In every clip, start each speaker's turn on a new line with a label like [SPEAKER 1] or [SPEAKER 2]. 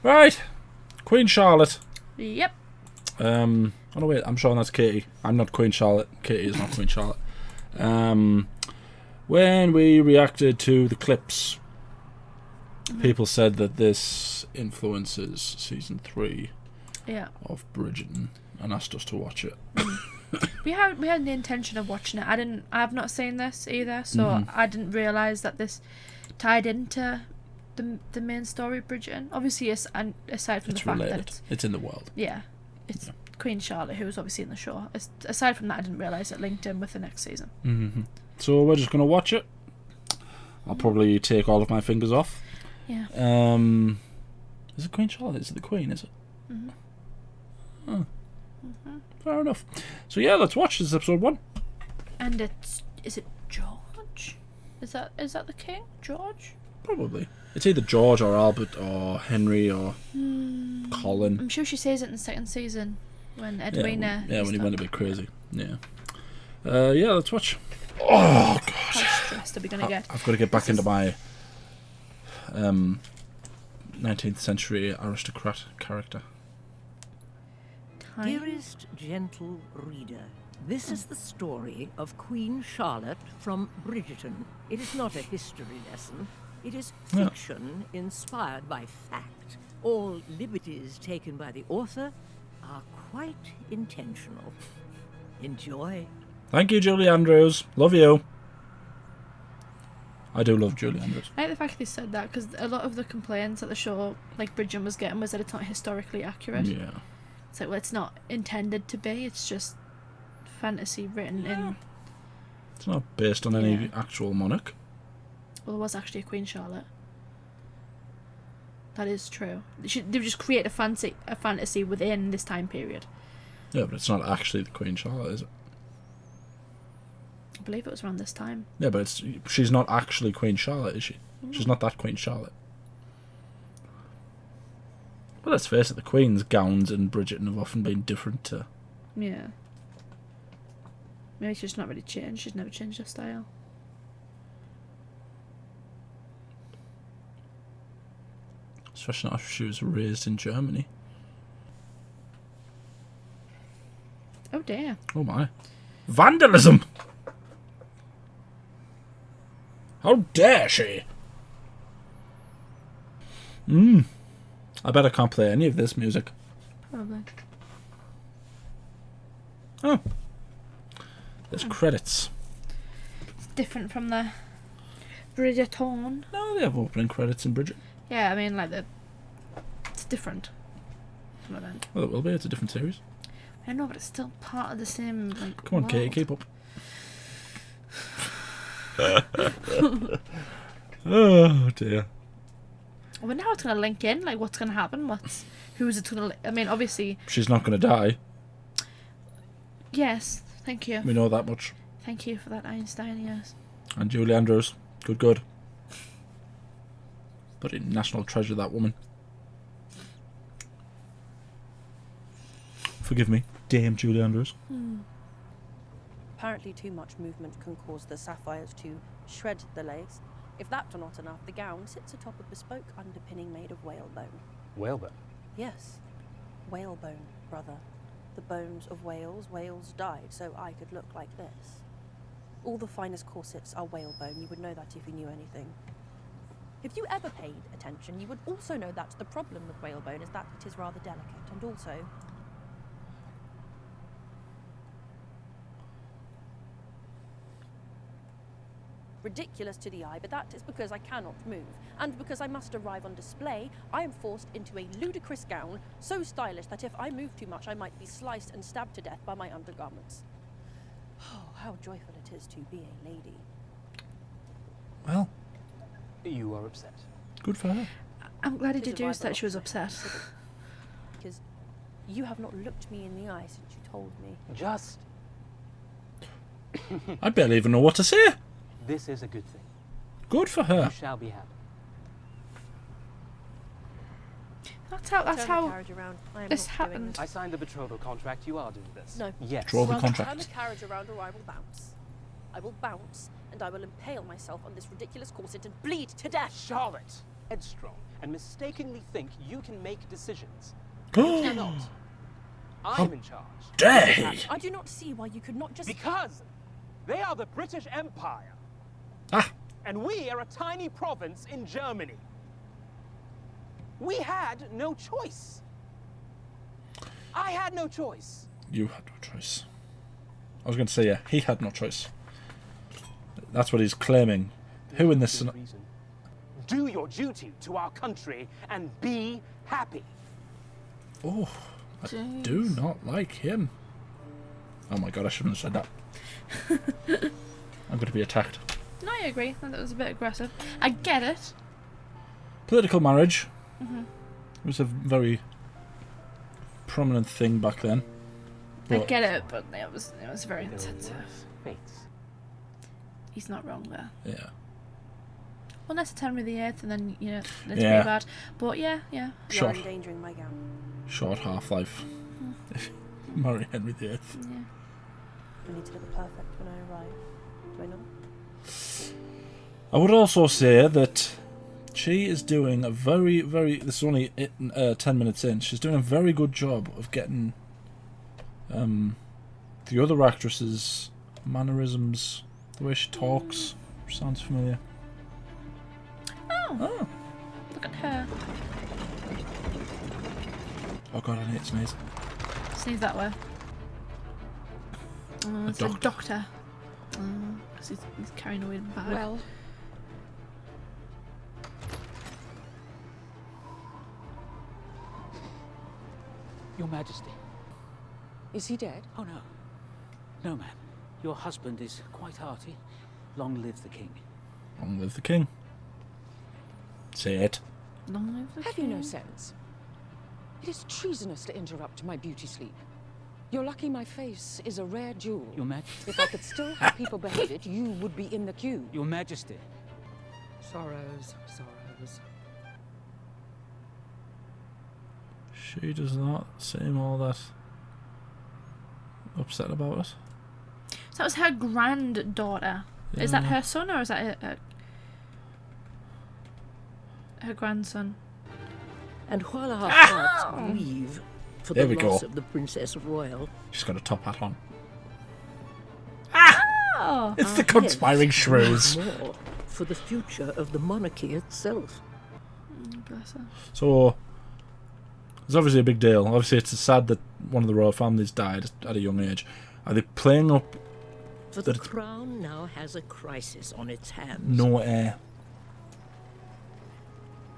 [SPEAKER 1] Right, Queen Charlotte.
[SPEAKER 2] Yep.
[SPEAKER 1] Oh no, wait, I'm sure that's Katie. I'm not Queen Charlotte. Katie is not Queen Charlotte. When we reacted to the clips, people said that this influences season 3 of Bridgerton and asked us to watch it.
[SPEAKER 2] We had the intention of watching it. I've not seen this either, so I didn't realise that this tied into the main story of Bridgerton. Obviously, aside from
[SPEAKER 1] It's
[SPEAKER 2] the fact
[SPEAKER 1] related.
[SPEAKER 2] that
[SPEAKER 1] It's in the world.
[SPEAKER 2] it's Queen Charlotte who was obviously in the show. Aside from that, I didn't realise it linked in with the next season.
[SPEAKER 1] So we're just going to watch it. I'll probably take all of my fingers off.
[SPEAKER 2] Yeah.
[SPEAKER 1] Is it Queen Charlotte? Is it the Queen, is it? Fair enough. So yeah, let's watch this episode 1.
[SPEAKER 2] And is it George? Is that the king? George?
[SPEAKER 1] Probably. It's either George or Albert or Henry or Colin.
[SPEAKER 2] I'm sure she says it in the second season when Edwina.
[SPEAKER 1] Yeah, when he went a bit crazy. Yeah. Let's watch. Oh god.
[SPEAKER 2] How stressed are we gonna get?
[SPEAKER 1] I've got to get back into my 19th century aristocrat character.
[SPEAKER 3] Dearest gentle reader, this is the story of Queen Charlotte from Bridgerton. It is not a history lesson. It is fiction inspired by fact. All liberties taken by the author are quite intentional. Enjoy.
[SPEAKER 1] Thank you, Julie Andrews. Love you. I do love Julie Andrews.
[SPEAKER 2] I like the fact they said that because a lot of the complaints that the show, like Bridgerton, was getting was that it's not historically accurate.
[SPEAKER 1] Yeah.
[SPEAKER 2] It's like, well, it's not intended to be. It's just fantasy written in.
[SPEAKER 1] It's not based on any actual monarch.
[SPEAKER 2] Well, there was actually a Queen Charlotte. That is true. They've just created a fantasy within this time period.
[SPEAKER 1] Yeah, but it's not actually the Queen Charlotte, is it?
[SPEAKER 2] I believe it was around this time.
[SPEAKER 1] Yeah, but she's not actually Queen Charlotte, is she? She's not that Queen Charlotte. Well, let's face it, the Queen's gowns in Bridgerton have often been different to...
[SPEAKER 2] Yeah. Maybe she's not really changed. She's never changed her style.
[SPEAKER 1] Especially not if she was raised in Germany.
[SPEAKER 2] Oh dear.
[SPEAKER 1] Oh my. Vandalism! How dare she? I bet I can't play any of this music.
[SPEAKER 2] Probably.
[SPEAKER 1] Oh. There's credits.
[SPEAKER 2] It's different from the Bridgerton.
[SPEAKER 1] No, they have opening credits in Bridget.
[SPEAKER 2] Yeah, I mean, like it's different from event.
[SPEAKER 1] Well, it will be. It's a different series.
[SPEAKER 2] I know, but it's still part of the same. Like,
[SPEAKER 1] Come on,
[SPEAKER 2] world.
[SPEAKER 1] Katie, keep up. Oh dear.
[SPEAKER 2] I wonder how it's gonna link in. Like, what's gonna happen? Who's it gonna? I mean, obviously.
[SPEAKER 1] She's not going to die.
[SPEAKER 2] Yes, thank you.
[SPEAKER 1] We know that much.
[SPEAKER 2] Thank you for that, Einstein. Yes.
[SPEAKER 1] And Julie Andrews. Good. But national treasure, that woman. Forgive me, Dame Julie Andrews.
[SPEAKER 4] Apparently too much movement can cause the sapphires to shred the lace. If that were not enough, the gown sits atop a bespoke underpinning made of whalebone.
[SPEAKER 5] Whalebone?
[SPEAKER 4] Yes, whalebone, brother. The bones of whales. Whales died, so I could look like this. All the finest corsets are whalebone. You would know that if you knew anything. If you ever paid attention, you would also know that the problem with whalebone is that it is rather delicate, and also... ridiculous to the eye, but that is because I cannot move. And because I must arrive on display, I am forced into a ludicrous gown, so stylish that if I move too much, I might be sliced and stabbed to death by my undergarments. Oh, how joyful it is to be a lady.
[SPEAKER 1] Well,
[SPEAKER 5] You are upset.
[SPEAKER 1] good for her.
[SPEAKER 2] I'm glad he
[SPEAKER 4] This is why
[SPEAKER 2] deduced
[SPEAKER 4] I
[SPEAKER 2] that she was
[SPEAKER 4] got
[SPEAKER 2] upset.
[SPEAKER 4] Because you have not looked me in the eye since you told me.
[SPEAKER 5] Just.
[SPEAKER 1] I barely even know what to say.
[SPEAKER 5] This is a good thing.
[SPEAKER 1] Good for
[SPEAKER 5] You
[SPEAKER 1] her.
[SPEAKER 5] shall be happy.
[SPEAKER 2] That's
[SPEAKER 4] Turn the
[SPEAKER 2] how
[SPEAKER 4] carriage around. I am
[SPEAKER 2] this
[SPEAKER 4] not doing
[SPEAKER 2] happened.
[SPEAKER 4] this.
[SPEAKER 5] I signed the betrothal contract. You are doing this.
[SPEAKER 4] No.
[SPEAKER 5] Yes.
[SPEAKER 1] Draw the
[SPEAKER 4] Well,
[SPEAKER 1] contract.
[SPEAKER 4] turn the carriage around or I will bounce. I will bounce and I will impale myself on this ridiculous corset and bleed to death.
[SPEAKER 5] Charlotte, headstrong, and mistakenly think you can make decisions. You cannot. I'm in charge.
[SPEAKER 1] Dare he?
[SPEAKER 4] I do not see why you could not just...
[SPEAKER 5] Because they are the British Empire.
[SPEAKER 1] Ah.
[SPEAKER 5] And we are a tiny province in Germany. We had no choice. I had no choice.
[SPEAKER 1] You had no choice. I was going to say, yeah, he had no choice. That's what he's claiming. Who in this...
[SPEAKER 5] Do your duty to our country and be happy.
[SPEAKER 1] Oh, I do not like him. Oh my god, I shouldn't have said that. I'm going to be attacked.
[SPEAKER 2] No, I agree. I thought that was a bit aggressive. I get it.
[SPEAKER 1] Political marriage. It was a very prominent thing back then.
[SPEAKER 2] I get it, but it was very insensitive.
[SPEAKER 5] Fates.
[SPEAKER 2] He's not wrong there.
[SPEAKER 1] Yeah.
[SPEAKER 2] Unless it's Henry VIII, and then, you know, it's pretty
[SPEAKER 1] Yeah.
[SPEAKER 2] bad. But yeah.
[SPEAKER 4] You're
[SPEAKER 1] Short,
[SPEAKER 4] endangering my gown.
[SPEAKER 1] short half-life. If you marry Henry VIII.
[SPEAKER 2] Yeah.
[SPEAKER 4] I need to look perfect when I arrive. Do I not?
[SPEAKER 1] I would also say that she is doing a very, this is only 10 minutes in, she's doing a very good job of getting the other actresses' mannerisms, the way she talks, sounds familiar.
[SPEAKER 2] Oh. Look at her.
[SPEAKER 1] Oh god, I need to sneeze.
[SPEAKER 2] Sneeze that way. Oh, it's a
[SPEAKER 1] doctor.
[SPEAKER 2] doctor. Because he's carrying away the bag.
[SPEAKER 3] Well,
[SPEAKER 6] Your Majesty.
[SPEAKER 3] is he dead?
[SPEAKER 6] Oh, no. No, ma'am. Your husband is quite hearty. Long live the king.
[SPEAKER 1] Long live the king. Say it.
[SPEAKER 2] Long live the
[SPEAKER 3] Have you no
[SPEAKER 2] king.
[SPEAKER 3] sense? It is treasonous to interrupt my beauty sleep. You're lucky my face is a rare jewel.
[SPEAKER 6] Your Majesty.
[SPEAKER 3] If I could still have people behead it, you would be in the queue.
[SPEAKER 6] Your Majesty.
[SPEAKER 3] Sorrows, sorrows.
[SPEAKER 1] She does not seem all that upset about it.
[SPEAKER 2] So that was her granddaughter. Is that her son or is that her grandson?
[SPEAKER 3] And while our hearts grieve for
[SPEAKER 1] There
[SPEAKER 3] the
[SPEAKER 1] we
[SPEAKER 3] loss
[SPEAKER 1] go.
[SPEAKER 3] of the Princess Royal,
[SPEAKER 1] She's got a top hat on.
[SPEAKER 2] Oh.
[SPEAKER 1] It's the
[SPEAKER 3] our
[SPEAKER 1] conspiring
[SPEAKER 3] heads
[SPEAKER 1] shrews.
[SPEAKER 3] grieve more for the future of the monarchy itself.
[SPEAKER 2] Bless her.
[SPEAKER 1] So, it's obviously a big deal. Obviously, it's sad that one of the royal families died at a young age. Are they playing up
[SPEAKER 3] For
[SPEAKER 1] that
[SPEAKER 3] the
[SPEAKER 1] it's
[SPEAKER 3] crown now has a crisis on its hands.
[SPEAKER 1] no heir?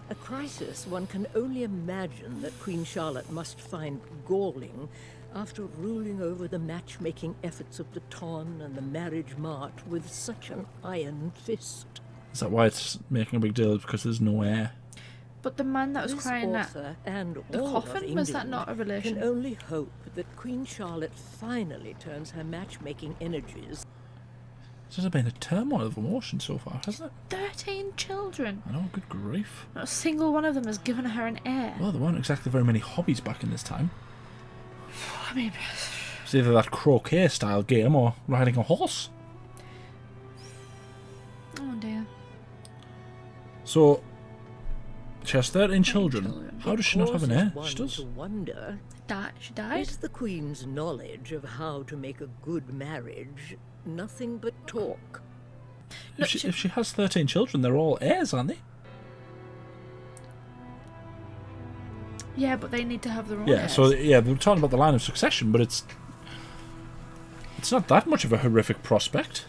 [SPEAKER 3] A crisis one can only imagine that Queen Charlotte must find galling after ruling over the matchmaking efforts of the Ton and the marriage mart with such an iron fist.
[SPEAKER 1] Is that why it's making a big deal? Because there's no heir.
[SPEAKER 2] But the man that was
[SPEAKER 3] This
[SPEAKER 2] crying at
[SPEAKER 3] author and
[SPEAKER 2] the
[SPEAKER 3] all of
[SPEAKER 2] coffin, was that
[SPEAKER 3] England
[SPEAKER 2] not a relation?
[SPEAKER 3] can only hope that Queen Charlotte finally turns her matchmaking energies.
[SPEAKER 1] This has been a turmoil of emotion so far, hasn't it?
[SPEAKER 2] 13 children.
[SPEAKER 1] I know, good grief.
[SPEAKER 2] Not a single one of them has given her an heir.
[SPEAKER 1] Well, there weren't exactly very many hobbies back in this time.
[SPEAKER 2] I mean,
[SPEAKER 1] It's either that croquet style game or riding a horse.
[SPEAKER 2] oh dear.
[SPEAKER 1] So, she has 13 children. How does she not have an heir?
[SPEAKER 3] Causes
[SPEAKER 1] She
[SPEAKER 3] one
[SPEAKER 1] does.
[SPEAKER 3] to wonder,
[SPEAKER 2] She died?
[SPEAKER 3] is the Queen's knowledge of how to make a good marriage nothing but talk?
[SPEAKER 2] No,
[SPEAKER 1] If she has 13 children, they're all heirs, aren't they?
[SPEAKER 2] Yeah, but they need to have their own
[SPEAKER 1] Yeah,
[SPEAKER 2] heirs.
[SPEAKER 1] so yeah, we're talking about the line of succession, but it's not that much of a horrific prospect.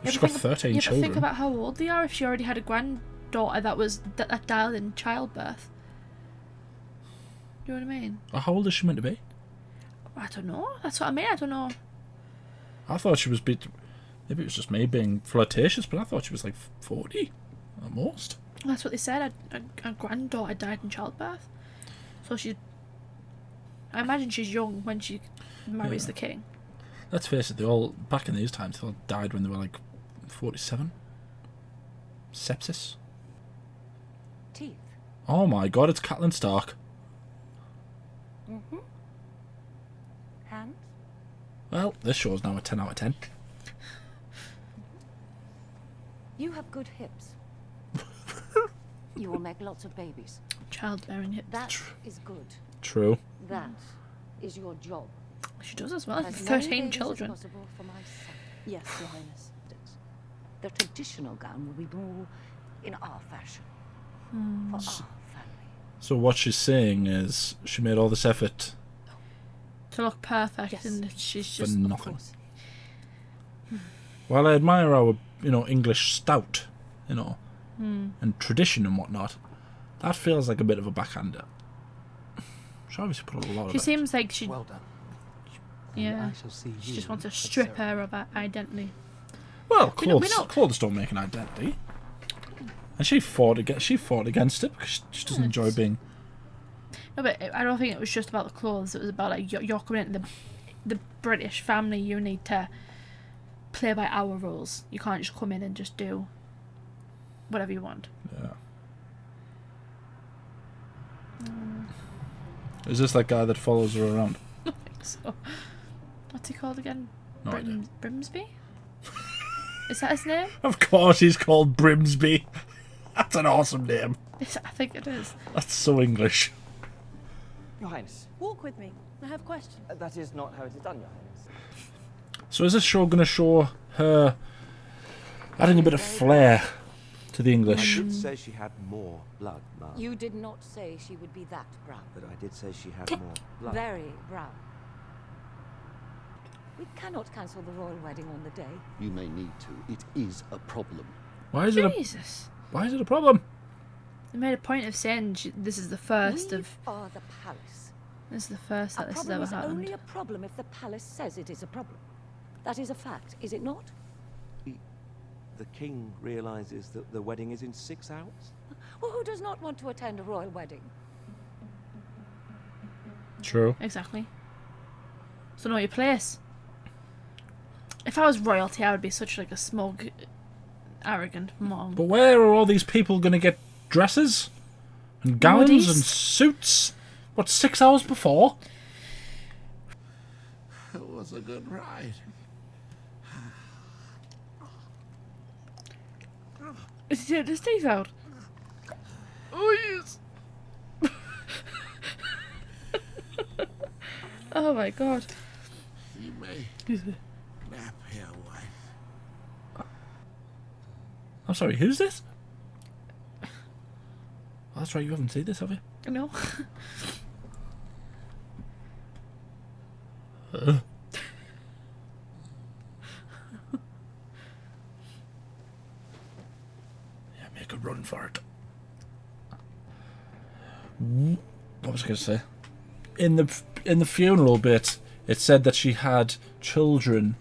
[SPEAKER 2] Yeah,
[SPEAKER 1] She's
[SPEAKER 2] but
[SPEAKER 1] got
[SPEAKER 2] think-
[SPEAKER 1] 13
[SPEAKER 2] yeah,
[SPEAKER 1] children.
[SPEAKER 2] but think about how old they are if she already had a granddaughter that died in childbirth. Do you know what I mean?
[SPEAKER 1] How old is she meant to be?
[SPEAKER 2] I don't know. That's what I mean. I don't know.
[SPEAKER 1] I thought she was maybe it was just me being flirtatious, but I thought she was like 40 at most.
[SPEAKER 2] That's what they said. A granddaughter died in childbirth. So I imagine she's young when she marries the king.
[SPEAKER 1] Let's face it, they all back in these times they all died when they were like 47. Sepsis.
[SPEAKER 3] Teeth.
[SPEAKER 1] Oh my god, it's Catelyn Stark.
[SPEAKER 4] Mm-hmm. Hands?
[SPEAKER 1] Well, this show's now a 10 out of 10.
[SPEAKER 3] You have good hips. You will make lots of babies.
[SPEAKER 2] Childbearing hips.
[SPEAKER 3] That is good.
[SPEAKER 1] True.
[SPEAKER 3] That is your job.
[SPEAKER 2] She does as well.
[SPEAKER 3] As
[SPEAKER 2] 13
[SPEAKER 3] many
[SPEAKER 2] children.
[SPEAKER 3] babies as possible for my son.
[SPEAKER 4] Yes, Your Highness.
[SPEAKER 3] The traditional gown will be more in our fashion. For our family.
[SPEAKER 1] So what she's saying is she made all this effort
[SPEAKER 2] To look perfect,
[SPEAKER 3] Yes.
[SPEAKER 2] and she's
[SPEAKER 1] for
[SPEAKER 2] just.
[SPEAKER 1] nothing. While I admire our, English stout, and tradition and whatnot, that feels like a bit of a backhander. She obviously put a lot of
[SPEAKER 2] She
[SPEAKER 1] effort.
[SPEAKER 2] seems like she.
[SPEAKER 6] Well done.
[SPEAKER 2] Yeah.
[SPEAKER 6] I shall see
[SPEAKER 2] She
[SPEAKER 6] you
[SPEAKER 2] just wants to
[SPEAKER 6] at
[SPEAKER 2] strip
[SPEAKER 6] ceremony.
[SPEAKER 2] her of her identity.
[SPEAKER 1] Well,
[SPEAKER 2] We know-
[SPEAKER 1] clothes don't make an identity. And she fought against it because she doesn't enjoy being.
[SPEAKER 2] No, but I don't think it was just about the clothes. It was about like you're coming into the British family. You need to play by our rules. You can't just come in and just do whatever you want.
[SPEAKER 1] Yeah. Is this that guy that follows her around?
[SPEAKER 2] I think so. What's he called again?
[SPEAKER 1] No idea.
[SPEAKER 2] Brimsby? Is that his name?
[SPEAKER 1] Of course, he's called Brimsby. That's an awesome name.
[SPEAKER 2] I think it is.
[SPEAKER 1] That's so English.
[SPEAKER 5] Your Highness,
[SPEAKER 4] Walk with me. I have questions.
[SPEAKER 5] that is not how it is done, Your Highness.
[SPEAKER 1] So is this show going to show her adding a bit of flair to the
[SPEAKER 7] I
[SPEAKER 1] English?
[SPEAKER 7] did say she had more blood, Ma'am.
[SPEAKER 3] You did not say she would be that brown.
[SPEAKER 7] But I did say she had more blood.
[SPEAKER 3] Very brown. We cannot cancel the royal wedding on the day.
[SPEAKER 8] You may need to. It is a problem.
[SPEAKER 1] Why is it
[SPEAKER 2] Jesus.
[SPEAKER 1] Why is it a problem?
[SPEAKER 2] They made a point of saying this is the first
[SPEAKER 3] We
[SPEAKER 2] of.
[SPEAKER 3] are the palace.
[SPEAKER 2] This is the first
[SPEAKER 3] A
[SPEAKER 2] that this has
[SPEAKER 3] problem
[SPEAKER 2] ever
[SPEAKER 3] is
[SPEAKER 2] happened.
[SPEAKER 3] only a problem if the palace says it is a problem. That is a fact, is it not?
[SPEAKER 7] The king realizes that the wedding is in 6 hours?
[SPEAKER 3] Well, who does not want to attend a royal wedding?
[SPEAKER 1] True.
[SPEAKER 2] Exactly. So know your place. If I was royalty, I would be such like a smug, arrogant mom.
[SPEAKER 1] But where are all these people going to get dresses and gowns
[SPEAKER 2] Hoodies?
[SPEAKER 1] and suits? What, 6 hours before?
[SPEAKER 8] It was a good ride.
[SPEAKER 2] Is he taking his teeth out? Oh yes. Oh my god.
[SPEAKER 8] You may nap here, wife.
[SPEAKER 1] I'm sorry, who's this? Oh, that's right, you haven't seen this, have you?
[SPEAKER 2] No.
[SPEAKER 1] Yeah, make a run for it. What was I going to say? In the funeral bit, it said that she had children,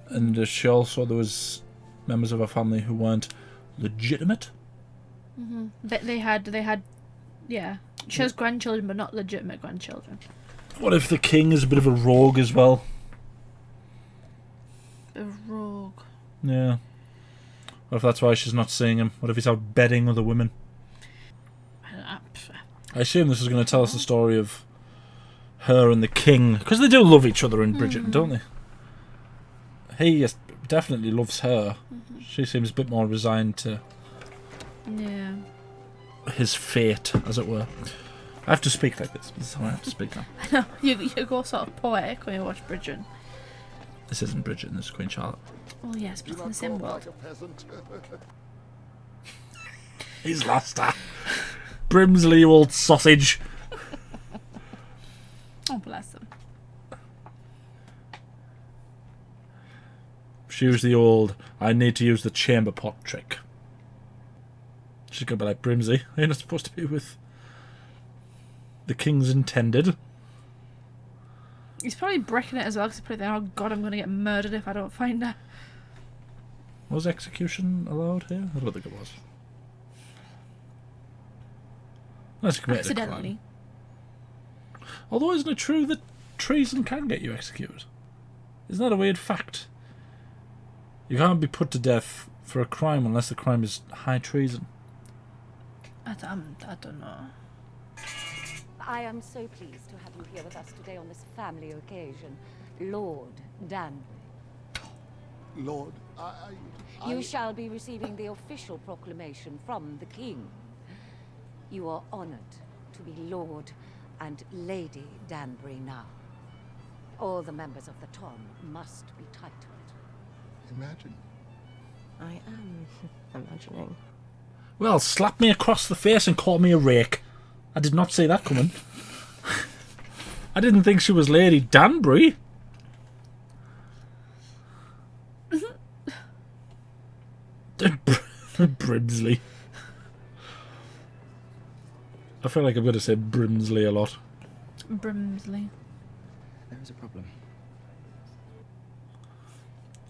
[SPEAKER 1] and there was members of her family who weren't legitimate.
[SPEAKER 2] They had, yeah. She has grandchildren, but not legitimate grandchildren.
[SPEAKER 1] What if the king is a bit of a rogue as well?
[SPEAKER 2] A rogue.
[SPEAKER 1] Yeah. What if that's why she's not seeing him? What if he's out bedding other women? I assume this is going to tell us the story of her and the king, because they do love each other in Bridgerton, don't they? He definitely loves her. She seems a bit more resigned to
[SPEAKER 2] Yeah.
[SPEAKER 1] his fate, as it were. I have to speak like this. This is how I have to speak now.
[SPEAKER 2] I know. You go sort of poetic when you watch Bridgerton.
[SPEAKER 1] This isn't Bridgerton, this is Queen Charlotte.
[SPEAKER 2] Oh yes, but it's in the same world.
[SPEAKER 8] Like a peasant.
[SPEAKER 1] He's lost her. Brimsley, you old sausage.
[SPEAKER 2] Oh bless them.
[SPEAKER 1] She used the old, I need to use the chamber pot trick. She's going to be like, Brimsley, you're not supposed to be with the king's intended.
[SPEAKER 2] He's probably bricking it as well, because he's probably thinking, oh god, I'm going to get murdered if I don't find her.
[SPEAKER 1] Was execution allowed here? I don't think it was. That's committed a crime.
[SPEAKER 2] Accidentally.
[SPEAKER 1] Although, isn't it true that treason can get you executed? Isn't that a weird fact? You can't be put to death for a crime unless the crime is high treason.
[SPEAKER 2] I don't know.
[SPEAKER 3] I am so pleased to have you here with us today on this family occasion, Lord Danbury.
[SPEAKER 8] Lord,
[SPEAKER 9] You shall be receiving the official proclamation from the king. You are honored to be Lord and Lady Danbury now. All the members of the Tom must be titled.
[SPEAKER 8] Imagine.
[SPEAKER 4] I am imagining.
[SPEAKER 1] Well, slap me across the face and call me a rake. I did not see that coming. I didn't think she was Lady Danbury. Brimsley. I feel like I'm going to say Brimsley a lot.
[SPEAKER 2] Brimsley.
[SPEAKER 10] There is a problem.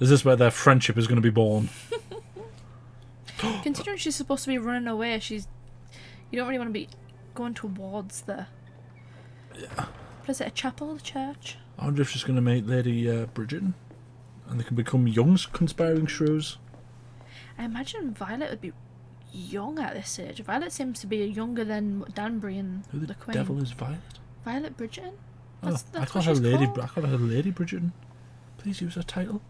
[SPEAKER 1] Is this where their friendship is going to be born?
[SPEAKER 2] Considering she's supposed to be running away, you don't really want to be going towards the...
[SPEAKER 1] Yeah.
[SPEAKER 2] What is it, a chapel, a church?
[SPEAKER 1] I wonder if she's going to meet Lady Bridgerton. And they can become young conspiring shrews.
[SPEAKER 2] I imagine Violet would be young at this age. Violet seems to be younger than Danbury and
[SPEAKER 1] Who the
[SPEAKER 2] Queen.
[SPEAKER 1] devil is Violet?
[SPEAKER 2] Violet Bridgerton?
[SPEAKER 1] I
[SPEAKER 2] That's
[SPEAKER 1] call
[SPEAKER 2] what
[SPEAKER 1] her
[SPEAKER 2] she's
[SPEAKER 1] Lady.
[SPEAKER 2] called.
[SPEAKER 1] I call her Lady Bridgerton. Please use her title.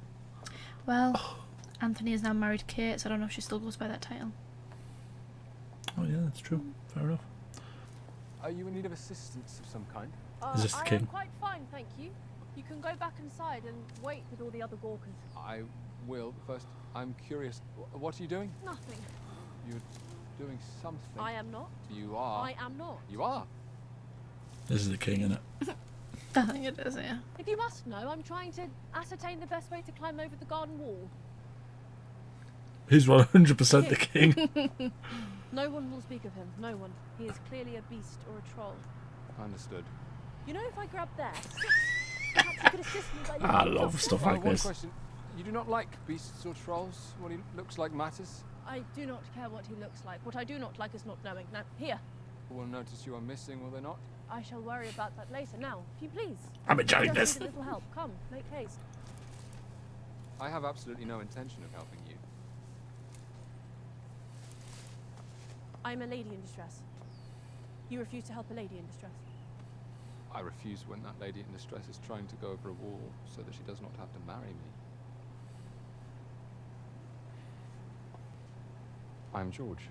[SPEAKER 2] Well, Anthony is now married to Kate, so I don't know if she still goes by that title.
[SPEAKER 1] Oh yeah, that's true. Fair enough.
[SPEAKER 5] Are you in need of assistance of some kind?
[SPEAKER 1] Is this the
[SPEAKER 11] I
[SPEAKER 1] king?
[SPEAKER 11] am quite fine, thank you. You can go back inside and wait with all the other Gorkons.
[SPEAKER 5] I will. First, I'm curious. What are you doing?
[SPEAKER 11] Nothing.
[SPEAKER 5] You're doing something.
[SPEAKER 11] I am not.
[SPEAKER 5] You are.
[SPEAKER 11] I am not.
[SPEAKER 5] You are.
[SPEAKER 1] This is the king, isn't it?
[SPEAKER 2] I think it is, yeah.
[SPEAKER 11] If you must know, I'm trying to ascertain the best way to climb over the garden wall.
[SPEAKER 1] He's 100% the king.
[SPEAKER 11] No one will speak of him. No one. He is clearly a beast or a troll.
[SPEAKER 5] Understood.
[SPEAKER 11] You know, if I grab there, perhaps you could assist me by
[SPEAKER 1] I
[SPEAKER 11] lifting
[SPEAKER 1] love
[SPEAKER 11] up.
[SPEAKER 1] stuff
[SPEAKER 5] One
[SPEAKER 1] like this.
[SPEAKER 5] question. You do not like beasts or trolls? What he looks like matters?
[SPEAKER 11] I do not care what he looks like. What I do not like is not knowing. Now, here.
[SPEAKER 5] Will notice you are missing, will they not?
[SPEAKER 11] I shall worry about that later. Now, if you please.
[SPEAKER 1] I'm enjoying
[SPEAKER 11] Just
[SPEAKER 1] this.
[SPEAKER 11] need a little help. Come, make haste.
[SPEAKER 5] I have absolutely no intention of helping you.
[SPEAKER 11] I am a lady in distress. You refuse to help a lady in distress.
[SPEAKER 5] I refuse when that lady in distress is trying to go over a wall so that she does not have to marry me. I am George.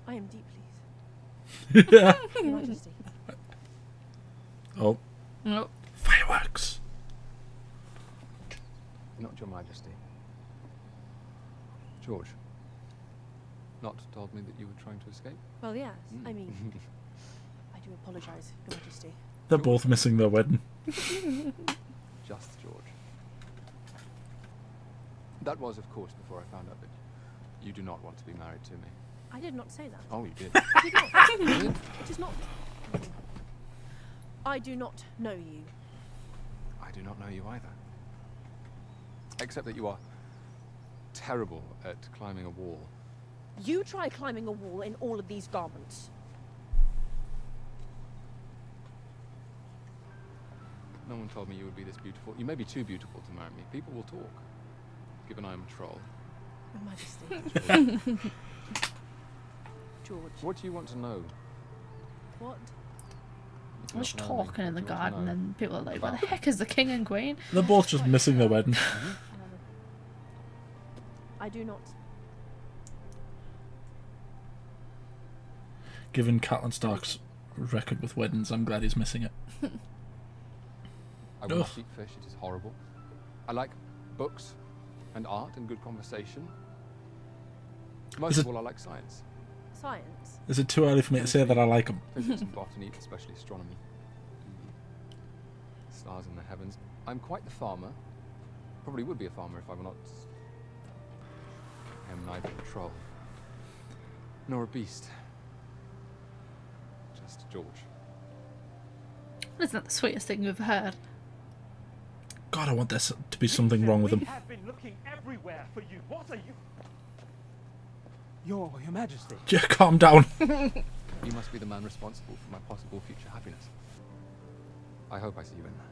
[SPEAKER 11] I am deep pleased. Your Majesty.
[SPEAKER 1] Oh.
[SPEAKER 2] Nope.
[SPEAKER 1] Fireworks.
[SPEAKER 5] Not Your Majesty. George. Not told me that you were trying to escape?
[SPEAKER 11] Well, yes. I mean, I do apologize, Your Majesty.
[SPEAKER 1] They're both missing their wedding.
[SPEAKER 5] Just George. That was, of course, before I found out that you do not want to be married to me.
[SPEAKER 11] I did not say that.
[SPEAKER 5] Oh, you did.
[SPEAKER 11] I did not.
[SPEAKER 5] You did?
[SPEAKER 11] It is not. I do not know you.
[SPEAKER 5] I do not know you either. Except that you are terrible at climbing a wall.
[SPEAKER 11] You try climbing a wall in all of these garments.
[SPEAKER 5] No one told me you would be this beautiful. You may be too beautiful to marry me. People will talk, given I am a troll.
[SPEAKER 11] Your Majesty. George.
[SPEAKER 5] What do you want to know?
[SPEAKER 11] What?
[SPEAKER 2] I was talking in the garden and people are like, where the heck is the king and queen?
[SPEAKER 1] They're both just missing their wedding.
[SPEAKER 11] I do not.
[SPEAKER 1] Given Catelyn Stark's record with weddings, I'm glad he's missing it.
[SPEAKER 5] I will not eat fish. It is horrible. I like books and art and good conversation. Most of all, I like science.
[SPEAKER 11] Science?
[SPEAKER 1] Is it too early for me to say that I like them?
[SPEAKER 5] Physics and botany, especially astronomy. Stars in the heavens. I'm quite the farmer. Probably would be a farmer if I were not. I am neither a troll nor a beast. Just George.
[SPEAKER 2] Isn't that the sweetest thing you've ever heard?
[SPEAKER 1] God, I want there to be something wrong with him.
[SPEAKER 12] We have been looking everywhere for you. What are you? Your Majesty.
[SPEAKER 1] Yeah, calm down.
[SPEAKER 5] You must be the man responsible for my possible future happiness. I hope I see you in there.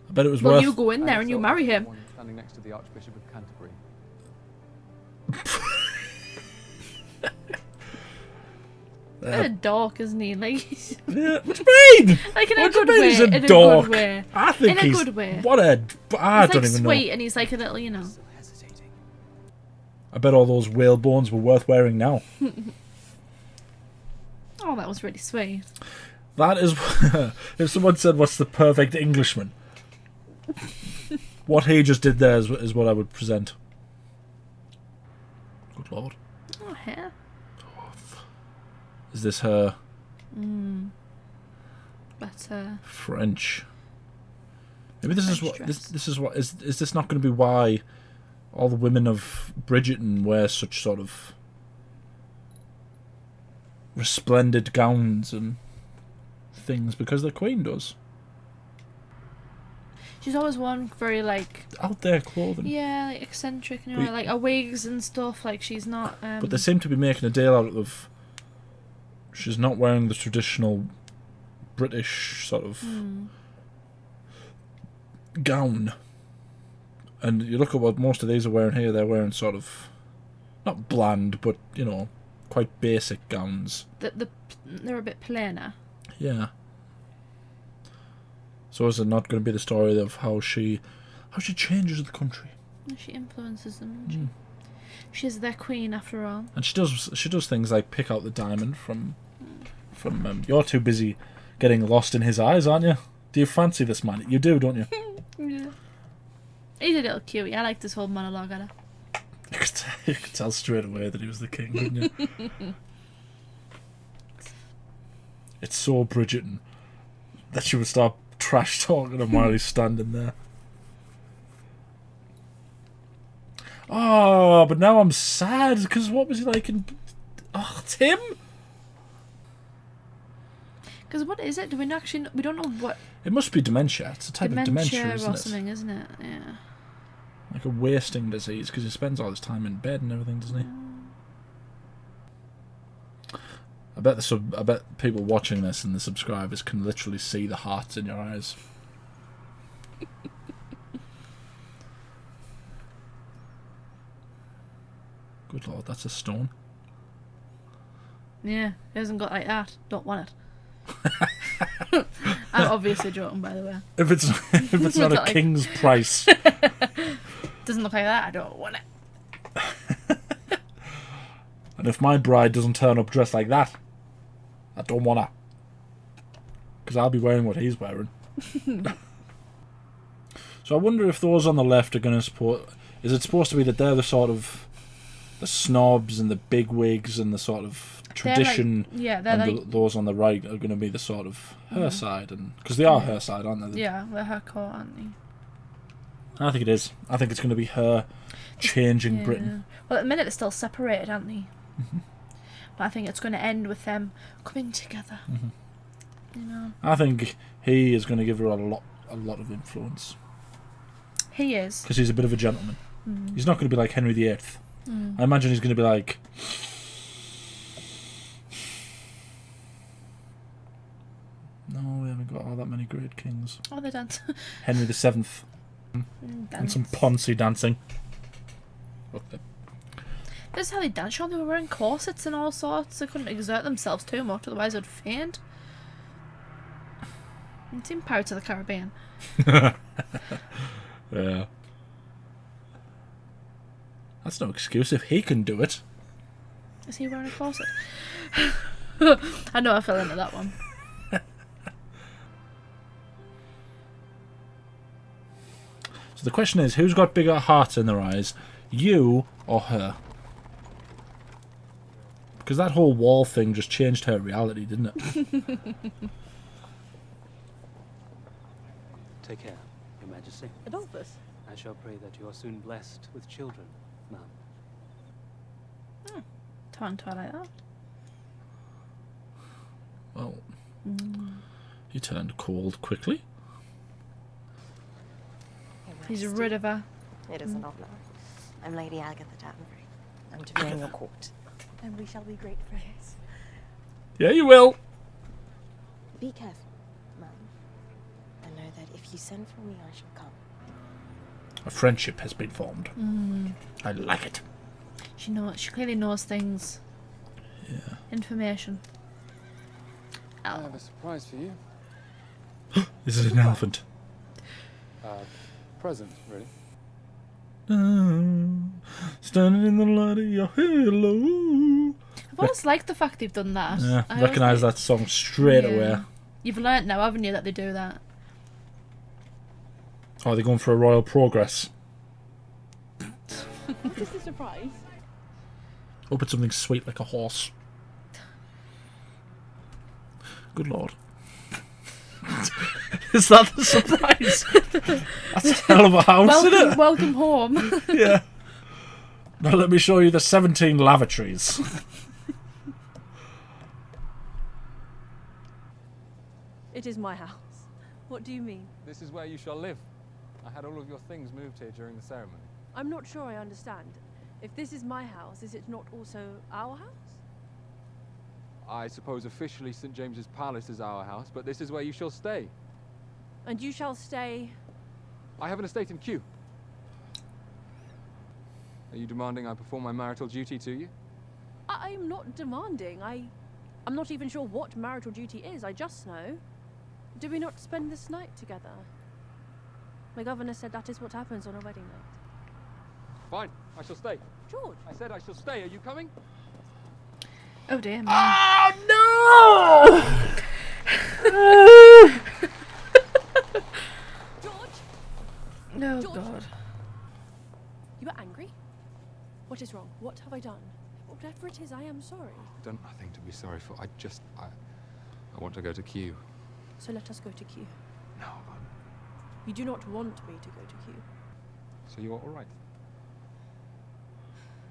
[SPEAKER 1] I bet it was
[SPEAKER 2] Well,
[SPEAKER 1] worth...
[SPEAKER 2] you go in there and you marry him.
[SPEAKER 5] One standing next to the Archbishop of Canterbury.
[SPEAKER 2] a dork, isn't he? Like,
[SPEAKER 1] yeah, what do you mean?
[SPEAKER 2] like in a
[SPEAKER 1] What do you
[SPEAKER 2] good
[SPEAKER 1] mean
[SPEAKER 2] way.
[SPEAKER 1] he's a
[SPEAKER 2] In a
[SPEAKER 1] dork?
[SPEAKER 2] good way.
[SPEAKER 1] I think
[SPEAKER 2] in
[SPEAKER 1] he's
[SPEAKER 2] a good way.
[SPEAKER 1] what a. I
[SPEAKER 2] He's
[SPEAKER 1] don't
[SPEAKER 2] like
[SPEAKER 1] even
[SPEAKER 2] sweet,
[SPEAKER 1] know.
[SPEAKER 2] and he's like a little, you know.
[SPEAKER 1] I bet all those whale bones were worth wearing now.
[SPEAKER 2] Oh, that was really sweet.
[SPEAKER 1] That is. If someone said, "What's the perfect Englishman?" What he just did there is what I would present. Good lord.
[SPEAKER 2] Oh, hair.
[SPEAKER 1] Is this her?
[SPEAKER 2] But
[SPEAKER 1] French. Maybe this is
[SPEAKER 2] French
[SPEAKER 1] what
[SPEAKER 2] dress.
[SPEAKER 1] this is what is this not going to be why all the women of Bridgerton wear such sort of resplendent gowns and things because the Queen does.
[SPEAKER 2] she's always worn very like
[SPEAKER 1] Out there clothing.
[SPEAKER 2] like eccentric, you know,
[SPEAKER 1] But-
[SPEAKER 2] like a wigs and stuff. Like she's not.
[SPEAKER 1] But they seem to be making a deal out of she's not wearing the traditional British sort of gown. And you look at what most of these are wearing here, they're wearing sort of not bland, but you know, quite basic gowns.
[SPEAKER 2] They're a bit plainer.
[SPEAKER 1] Yeah. So is it not going to be the story of how she changes the country?
[SPEAKER 2] She influences them. Doesn't she? She's their queen after all.
[SPEAKER 1] And she does things like pick out the diamond from you're too busy getting lost in his eyes, aren't you? Do you fancy this man? You do, don't you?
[SPEAKER 2] Yeah. He's a little cutie. I like this whole monologue at her.
[SPEAKER 1] You could tell straight away that he was the king, couldn't you? It's so Bridgerton that she would start trash talking him while he's standing there. Oh, but now I'm sad because what was he like in? Oh, it's him.
[SPEAKER 2] Because what is it? We don't know what.
[SPEAKER 1] It must be dementia. It's a type of dementia, isn't
[SPEAKER 2] or
[SPEAKER 1] it?
[SPEAKER 2] something, isn't it? Yeah.
[SPEAKER 1] Like a wasting disease because he spends all his time in bed and everything, doesn't he? I bet people watching this and the subscribers can literally see the hearts in your eyes. Good lord, that's a stone.
[SPEAKER 2] Yeah, he hasn't got like that. Don't want it. I'm obviously joking, by the way.
[SPEAKER 1] If it's not a
[SPEAKER 2] Like-
[SPEAKER 1] king's price.
[SPEAKER 2] Doesn't look like that. I don't want it.
[SPEAKER 1] And if my bride doesn't turn up dressed like that, I don't want her. Because I'll be wearing what he's wearing. So I wonder if those on the left are going to support... Is it supposed to be that they're the sort of... The snobs and the bigwigs and the sort of tradition...
[SPEAKER 2] They're
[SPEAKER 1] and
[SPEAKER 2] like...
[SPEAKER 1] those on the right are going to be the sort of her side. Because they are her side, aren't they?
[SPEAKER 2] Yeah, they're her court, aren't they?
[SPEAKER 1] I think it is. I think it's going to be her changing Britain.
[SPEAKER 2] Well, at the minute they're still separated, aren't they? But I think it's going to end with them coming together. You know.
[SPEAKER 1] I think he is going to give her a lot of influence.
[SPEAKER 2] He is.
[SPEAKER 1] Because he's a bit of a gentleman. He's not going to be like Henry VIII. I imagine he's going to be like... No, we haven't got all that many great kings.
[SPEAKER 2] Oh, they dance.
[SPEAKER 1] Henry VII. And some Ponzi dancing. Look,
[SPEAKER 2] This is how they dance. Sure, they were wearing corsets and all sorts. They couldn't exert themselves too much, otherwise they'd faint. It's in Pirates of the Caribbean.
[SPEAKER 1] yeah. That's no excuse if he can do it.
[SPEAKER 2] Is he wearing a corset? I know I fell into that one.
[SPEAKER 1] So the question is, who's got bigger hearts in their eyes? You or her? Because that whole wall thing just changed her reality, didn't it?
[SPEAKER 6] Take care, Your Majesty.
[SPEAKER 11] Adolphus.
[SPEAKER 6] I shall pray that you are soon blessed with children, ma'am.
[SPEAKER 2] Tongue tie like that.
[SPEAKER 1] Well, he turned cold quickly.
[SPEAKER 2] He's rid of her.
[SPEAKER 13] It is an honor. I'm Lady Agatha Danbury. I'm to be in your court.
[SPEAKER 11] And we shall be great friends.
[SPEAKER 1] Yeah, you will.
[SPEAKER 13] Be careful, ma'am. And know that if you send for me, I shall come.
[SPEAKER 1] A friendship has been formed. I like it.
[SPEAKER 2] She clearly knows things.
[SPEAKER 1] Yeah.
[SPEAKER 2] Information.
[SPEAKER 14] I have a surprise for you.
[SPEAKER 1] This is an elephant.
[SPEAKER 14] Present, really.
[SPEAKER 1] Standing in the light of your halo.
[SPEAKER 2] I've always liked the fact they've done that.
[SPEAKER 1] Yeah,
[SPEAKER 2] I
[SPEAKER 1] recognise
[SPEAKER 2] always
[SPEAKER 1] that song straight
[SPEAKER 2] Yeah.
[SPEAKER 1] away.
[SPEAKER 2] You've learnt now, haven't you, that they do that?
[SPEAKER 1] Oh, they're going for a royal progress.
[SPEAKER 11] What is the surprise?
[SPEAKER 1] Hope it's something sweet like a horse. Good lord. Is that the surprise? That's a hell of a house, isn't it?
[SPEAKER 2] Welcome home.
[SPEAKER 1] Yeah. Now let me show you the 17 lavatories.
[SPEAKER 11] It is my house. What do you mean?
[SPEAKER 14] This is where you shall live. I had all of your things moved here during the ceremony.
[SPEAKER 11] I'm not sure I understand. If this is my house, is it not also our house?
[SPEAKER 14] I suppose officially St. James's Palace is our house, but this is where you shall stay.
[SPEAKER 11] And you shall stay...
[SPEAKER 14] I have an estate in Kew. Are you demanding I perform my marital duty to you?
[SPEAKER 11] I'm not demanding. I'm not even sure what marital duty is. I just know. Do we not spend this night together? My governor said that is what happens on a wedding night.
[SPEAKER 14] Fine, I shall stay.
[SPEAKER 11] George!
[SPEAKER 14] I said I shall stay. Are you coming?
[SPEAKER 2] Oh dear me.
[SPEAKER 1] Oh no!
[SPEAKER 11] George!
[SPEAKER 2] No,
[SPEAKER 11] George.
[SPEAKER 2] God.
[SPEAKER 11] You are angry? What is wrong? What have I done? Whatever it is, I am sorry.
[SPEAKER 14] Done nothing to be sorry for. I want to go to Kew.
[SPEAKER 11] So let us go to Kew.
[SPEAKER 14] No.
[SPEAKER 11] You do not want me to go to Kew.
[SPEAKER 14] So you are all right.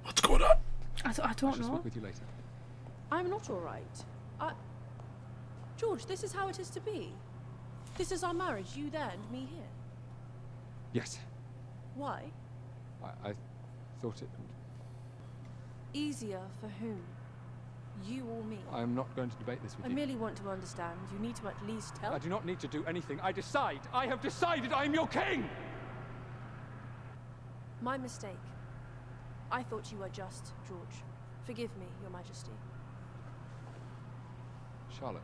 [SPEAKER 1] What's going on?
[SPEAKER 2] I
[SPEAKER 14] I
[SPEAKER 2] don't
[SPEAKER 14] shall
[SPEAKER 2] know.
[SPEAKER 14] speak with you later.
[SPEAKER 11] I'm not all right. George, this is how it is to be. This is our marriage, you there and me here.
[SPEAKER 14] Yes.
[SPEAKER 11] Why?
[SPEAKER 14] I thought it...
[SPEAKER 11] Easier for whom? You or me?
[SPEAKER 14] I am not going to debate this with
[SPEAKER 11] I
[SPEAKER 14] you.
[SPEAKER 11] merely want to understand. You need to at least tell.
[SPEAKER 14] I do not need to do anything. I decide. I have decided I am your king!
[SPEAKER 11] My mistake. I thought you were just George. Forgive me, Your Majesty.
[SPEAKER 14] Charlotte.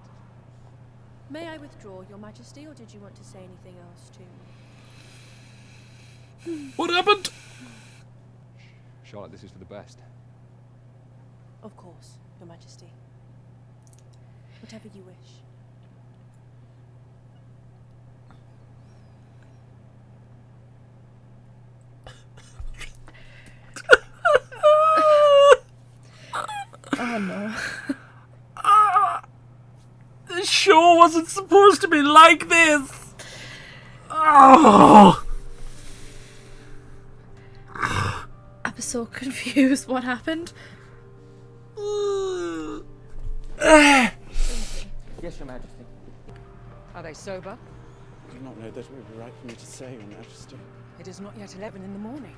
[SPEAKER 11] May I withdraw, Your Majesty, or did you want to say anything else to me?
[SPEAKER 1] What happened?
[SPEAKER 14] Charlotte, this is for the best.
[SPEAKER 11] Of course, Your Majesty. Whatever you wish.
[SPEAKER 2] Oh no.
[SPEAKER 1] This show wasn't supposed to be like this. Oh.
[SPEAKER 2] I'm so confused. What happened?
[SPEAKER 15] Yes, Your Majesty.
[SPEAKER 16] Are they sober?
[SPEAKER 10] I do not know that it would be right for me to say, Your Majesty.
[SPEAKER 16] It is not yet 11 in the morning.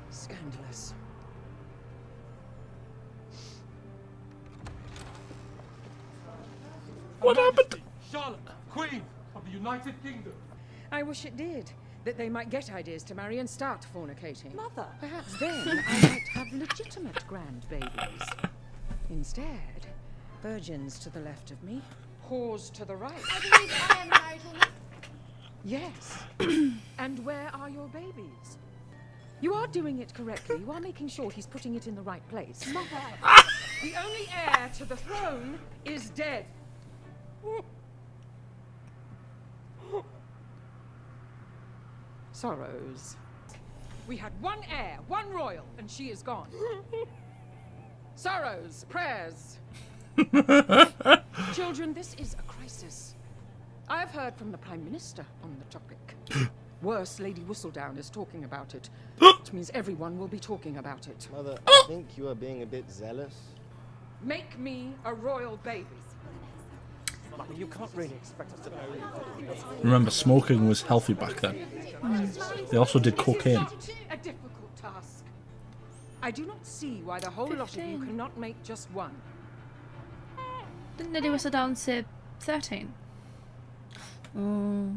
[SPEAKER 16] Scandalous.
[SPEAKER 1] What happened?
[SPEAKER 12] Charlotte, Queen of the United Kingdom.
[SPEAKER 16] I wish it did, that they might get ideas to marry and start fornicating.
[SPEAKER 9] Mother!
[SPEAKER 16] Perhaps then I might have legitimate grandbabies. Instead, virgins to the left of me, whores to the right.
[SPEAKER 9] I believe I am marital.
[SPEAKER 16] Yes. And where are your babies? You are doing it correctly. You are making sure he's putting it in the right place.
[SPEAKER 9] Mother!
[SPEAKER 16] The only heir to the throne is dead. Sorrows. We had one heir, one royal, and she is gone. Sorrows, prayers. Children, this is a crisis. I have heard from the Prime Minister on the topic. Worse, Lady Whistledown is talking about it. Which means everyone will be talking about it.
[SPEAKER 17] Mother, I think you are being a bit zealous.
[SPEAKER 16] Make me a royal baby.
[SPEAKER 12] Mother, you can't really expect us to know.
[SPEAKER 1] Remember, smoking was healthy back then. They also did cocaine.
[SPEAKER 16] A difficult task. I do not see why the whole lot of you
[SPEAKER 2] 15.
[SPEAKER 16] cannot make just one.
[SPEAKER 2] Didn't Lady Whistledown say 13? Oh.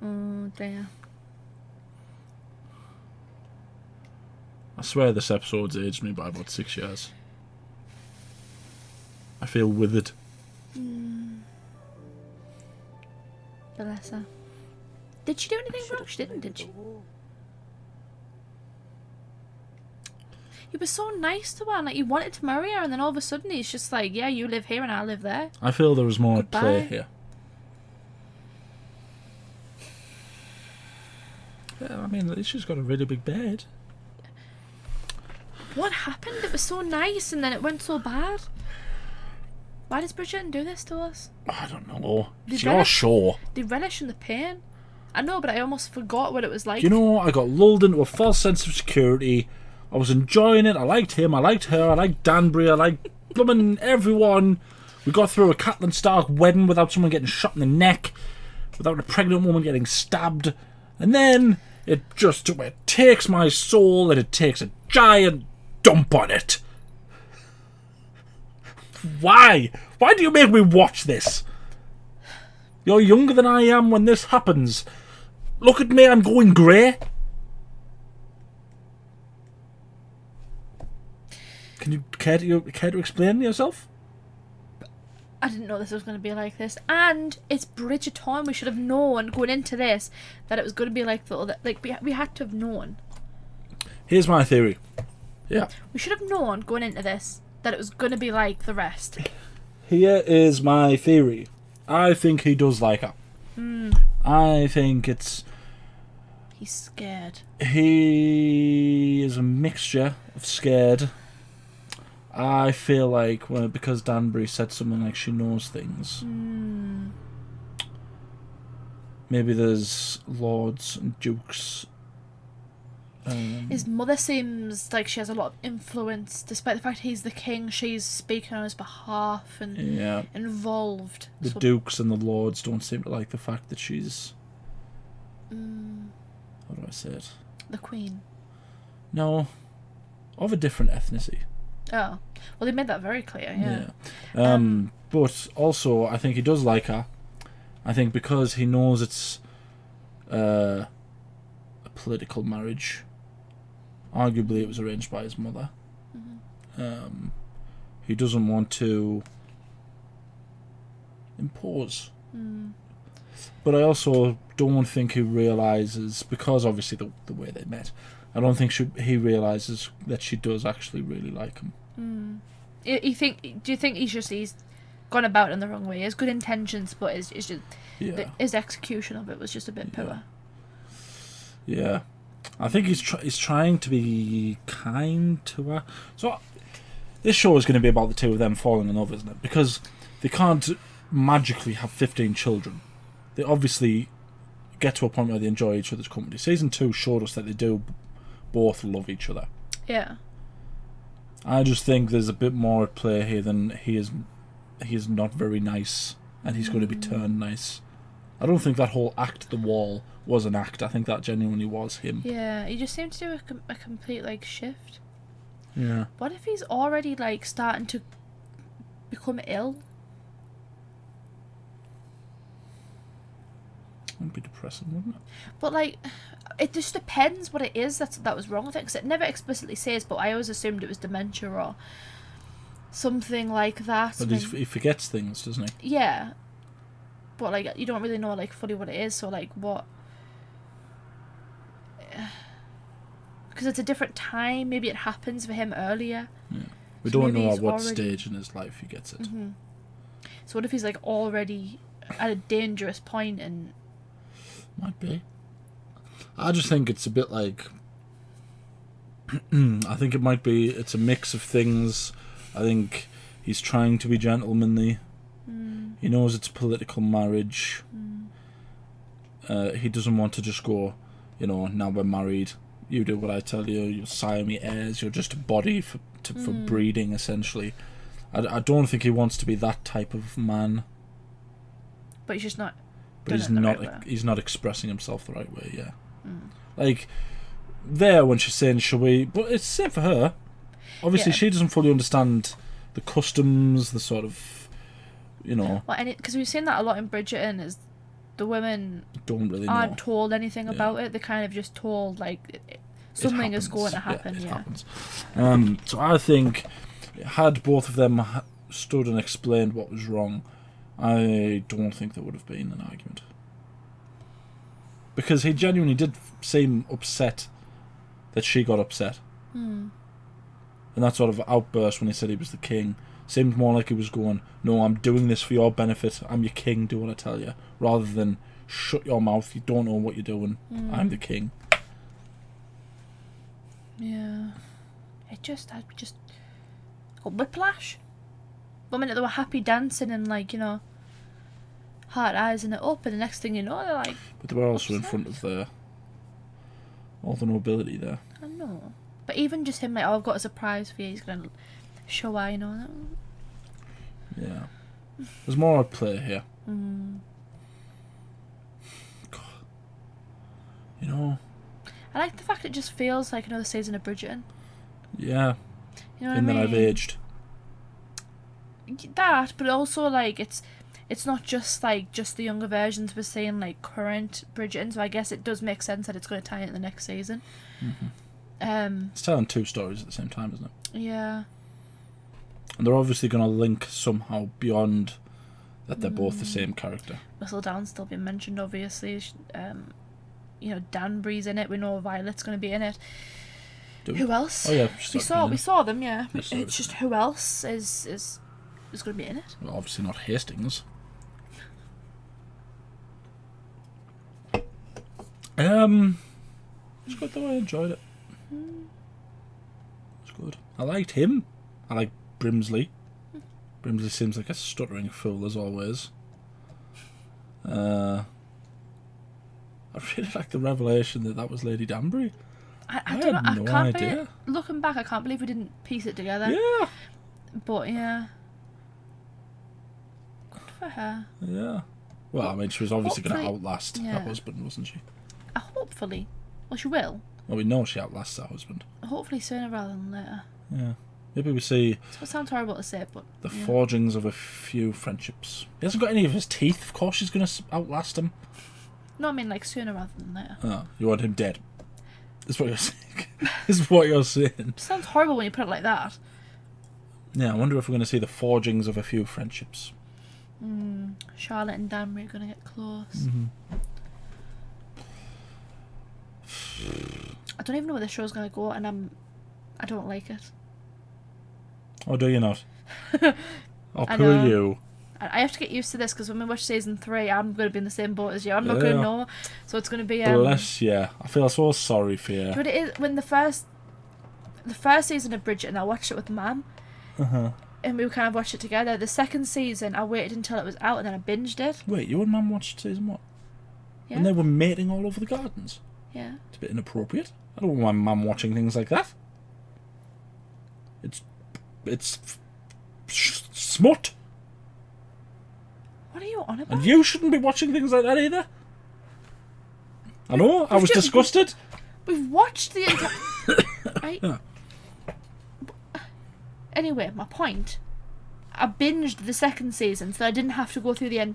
[SPEAKER 2] Oh dear.
[SPEAKER 1] I swear this episode's aged me by about 6 years. I feel withered.
[SPEAKER 2] Bless her. Did she do anything wrong? She didn't, did she? He was so nice to her, and like, he wanted to marry her, and then all of a sudden he's just like, yeah, you live here and I live there.
[SPEAKER 1] I feel there was more at
[SPEAKER 2] Goodbye.
[SPEAKER 1] play here. Yeah, I mean, at least she's got a really big bed.
[SPEAKER 2] What happened? It was so nice, and then it went so bad. Why does Bridgerton do this to us?
[SPEAKER 1] I don't know.
[SPEAKER 2] They
[SPEAKER 1] It's your
[SPEAKER 2] relish-
[SPEAKER 1] show.
[SPEAKER 2] They relish in the pain. I know, but I almost forgot what it was like.
[SPEAKER 1] You know, I got lulled into a false sense of security. I was enjoying it. I liked him. I liked her. I liked Danbury. I liked blooming everyone. We got through a Catelyn Stark wedding without someone getting shot in the neck, without a pregnant woman getting stabbed. And then it takes my soul and it takes a giant dump on it. Why? Why do you make me watch this? You're younger than I am when this happens. Look at me, I'm going grey. Can you care to explain yourself?
[SPEAKER 2] I didn't know this was going to be like this. And it's Bridgerton. We should have known going into this that it was going to be like the other. Like, we had to have known.
[SPEAKER 1] Here's my theory. Yeah.
[SPEAKER 2] We should have known going into this that it was going to be like the rest.
[SPEAKER 1] Here is my theory. I think he does like her. I think it's...
[SPEAKER 2] He's scared.
[SPEAKER 1] He is a mixture of scared. I feel like because Danbury said something like she knows things. Maybe there's lords and dukes.
[SPEAKER 2] His mother seems like she has a lot of influence, despite the fact he's the king. She's speaking on his behalf and involved.
[SPEAKER 1] The dukes and the lords don't seem to like the fact that she's... How do I say it?
[SPEAKER 2] The queen.
[SPEAKER 1] No, of a different ethnicity.
[SPEAKER 2] Oh, well, they made that very clear. Yeah.
[SPEAKER 1] But also, I think he does like her. I think because he knows it's a political marriage. Arguably, it was arranged by his mother. He doesn't want to impose. But I also don't think he realises, because obviously the way they met, I don't think he realises that she does actually really like him.
[SPEAKER 2] Do you think he's gone about it in the wrong way? He has good intentions, but it's just his execution of it was just a bit poor.
[SPEAKER 1] Yeah, I think he's trying to be kind to her. So this show is going to be about the two of them falling in love, isn't it? Because they can't magically have 15 children. They obviously get to a point where they enjoy each other's company. Season 2 showed us that they do both love each other.
[SPEAKER 2] Yeah.
[SPEAKER 1] I just think there's a bit more at play here than he is not very nice, and he's going to be turned nice. I don't think that whole act the wall was an act. I think that genuinely was him.
[SPEAKER 2] Yeah, he just seemed to do a complete like shift.
[SPEAKER 1] Yeah.
[SPEAKER 2] What if he's already like starting to become ill?
[SPEAKER 1] That'd be depressing, wouldn't it?
[SPEAKER 2] But like, it just depends what it is that was wrong with it, because it never explicitly says, but I always assumed it was dementia or something like that.
[SPEAKER 1] But he forgets things, doesn't he?
[SPEAKER 2] Yeah. But like, you don't really know like fully what it is, so like what... Because it's a different time, maybe it happens for him earlier.
[SPEAKER 1] Yeah. We
[SPEAKER 2] So
[SPEAKER 1] don't
[SPEAKER 2] maybe
[SPEAKER 1] know
[SPEAKER 2] he's
[SPEAKER 1] at what
[SPEAKER 2] already-
[SPEAKER 1] stage in his life he gets it.
[SPEAKER 2] So what if he's like already at a dangerous point and...
[SPEAKER 1] Might be. I just think it's a bit like... I think it's a mix of things. I think he's trying to be gentlemanly. He knows it's political marriage. He doesn't want to just go, now we're married, you do what I tell you, you're Siamese heirs, you're just a body for breeding, essentially. I don't think he wants to be that type of man.
[SPEAKER 2] But he's just not...
[SPEAKER 1] But
[SPEAKER 2] done it the right way.
[SPEAKER 1] he's not expressing himself the right way, yeah. Like, there when she's saying, shall we... But it's the same for her. Obviously,
[SPEAKER 2] Yeah.
[SPEAKER 1] she doesn't fully understand the customs, the sort of,
[SPEAKER 2] Well, because we've seen that a lot in Bridgerton, is the women
[SPEAKER 1] don't really
[SPEAKER 2] aren't
[SPEAKER 1] know.
[SPEAKER 2] told anything about it. They're kind of just told, like, something is going to happen,
[SPEAKER 1] It
[SPEAKER 2] yeah.
[SPEAKER 1] happens. So I think, had both of them stood and explained what was wrong, I don't think there would have been an argument. Because he genuinely did seem upset that she got upset.
[SPEAKER 2] Hmm.
[SPEAKER 1] And that sort of outburst when he said he was the king seemed more like he was going, no, I'm doing this for your benefit. I'm your king, do what I tell you. Rather than, shut your mouth, you don't know what you're doing. I'm the king.
[SPEAKER 2] Yeah. I just got whiplash. One minute they were happy dancing and like, you know, heart eyes and it up, and the next thing you know they're like.
[SPEAKER 1] But they were also
[SPEAKER 2] upset.
[SPEAKER 1] in front of all the nobility there.
[SPEAKER 2] I know. But even just him like, oh, I've got a surprise for you, he's gonna show her, you know.
[SPEAKER 1] Yeah. There's more at play here.
[SPEAKER 2] Mm.
[SPEAKER 1] God. You know.
[SPEAKER 2] I like the fact it just feels like another season of Bridgerton.
[SPEAKER 1] Yeah.
[SPEAKER 2] You know what
[SPEAKER 1] And
[SPEAKER 2] I
[SPEAKER 1] then
[SPEAKER 2] mean?
[SPEAKER 1] I've aged.
[SPEAKER 2] That, but also like it's not just like just the younger versions. We're seeing like current Bridgerton, so I guess it does make sense that it's going to tie into the next season.
[SPEAKER 1] It's telling two stories at the same time, isn't it?
[SPEAKER 2] Yeah.
[SPEAKER 1] And they're obviously going to link somehow beyond that they're both the same character.
[SPEAKER 2] Whistledown's still been mentioned, obviously. You know, Danbury's in it. We know Violet's going to be in it. Who else?
[SPEAKER 1] Oh yeah,
[SPEAKER 2] we saw them. Yeah,
[SPEAKER 1] We saw
[SPEAKER 2] it's just who else is going to be in it?
[SPEAKER 1] Well, obviously not Hastings. It's good though. I enjoyed it. It's good. I liked him. I like Brimsley. Brimsley seems like a stuttering fool as always. I really like the revelation that was Lady Danbury.
[SPEAKER 2] I don't know.
[SPEAKER 1] had
[SPEAKER 2] I
[SPEAKER 1] no
[SPEAKER 2] can't
[SPEAKER 1] idea.
[SPEAKER 2] believe, looking back, I can't believe we didn't piece it together.
[SPEAKER 1] Yeah.
[SPEAKER 2] But yeah. Good for her.
[SPEAKER 1] Yeah. Well, I mean, she was obviously going to
[SPEAKER 2] Hopefully-
[SPEAKER 1] outlast
[SPEAKER 2] yeah.
[SPEAKER 1] her husband, wasn't she?
[SPEAKER 2] Hopefully. Well, she will.
[SPEAKER 1] Well, we know she outlasts her husband.
[SPEAKER 2] Hopefully sooner rather than later.
[SPEAKER 1] Yeah. Maybe we see
[SPEAKER 2] It sounds horrible to say, but
[SPEAKER 1] the
[SPEAKER 2] yeah.
[SPEAKER 1] forgings of a few friendships. He hasn't got any of his teeth. Of course she's going to outlast him.
[SPEAKER 2] No, I mean like sooner rather than later.
[SPEAKER 1] Oh, you want him dead. That's what you're saying. Is what you're saying.
[SPEAKER 2] Sounds horrible when you put it like that.
[SPEAKER 1] Yeah, I wonder if we're going to see the forgings of a few friendships.
[SPEAKER 2] Charlotte and Danbury are going to get close.
[SPEAKER 1] Mm-hmm.
[SPEAKER 2] I don't even know where the show's going to go, and I don't like it.
[SPEAKER 1] Oh, do you not? Oh,
[SPEAKER 2] I
[SPEAKER 1] poor
[SPEAKER 2] know.
[SPEAKER 1] you.
[SPEAKER 2] I have to get used to this because when we watch season 3, I'm going to be in the same boat as you. I'm not
[SPEAKER 1] Yeah.
[SPEAKER 2] going to know, so it's going to be.
[SPEAKER 1] Bless you. I feel so sorry for you.
[SPEAKER 2] But it is when the first season of Bridgerton, I watched it with Mum, and we kind of watched it together. The second season, I waited until it was out and then I binged it.
[SPEAKER 1] Wait, you and Mum watched season 1?
[SPEAKER 2] Yeah.
[SPEAKER 1] And they were mating all over the gardens?
[SPEAKER 2] Yeah.
[SPEAKER 1] It's a bit inappropriate. I don't want my mum watching things like that. It's smut.
[SPEAKER 2] What are you on about?
[SPEAKER 1] And you shouldn't be watching things like that either. I know, I was disgusted.
[SPEAKER 2] We've watched the entire. Right?
[SPEAKER 1] Yeah.
[SPEAKER 2] Anyway, my point. I binged the second season, so I didn't have to go through the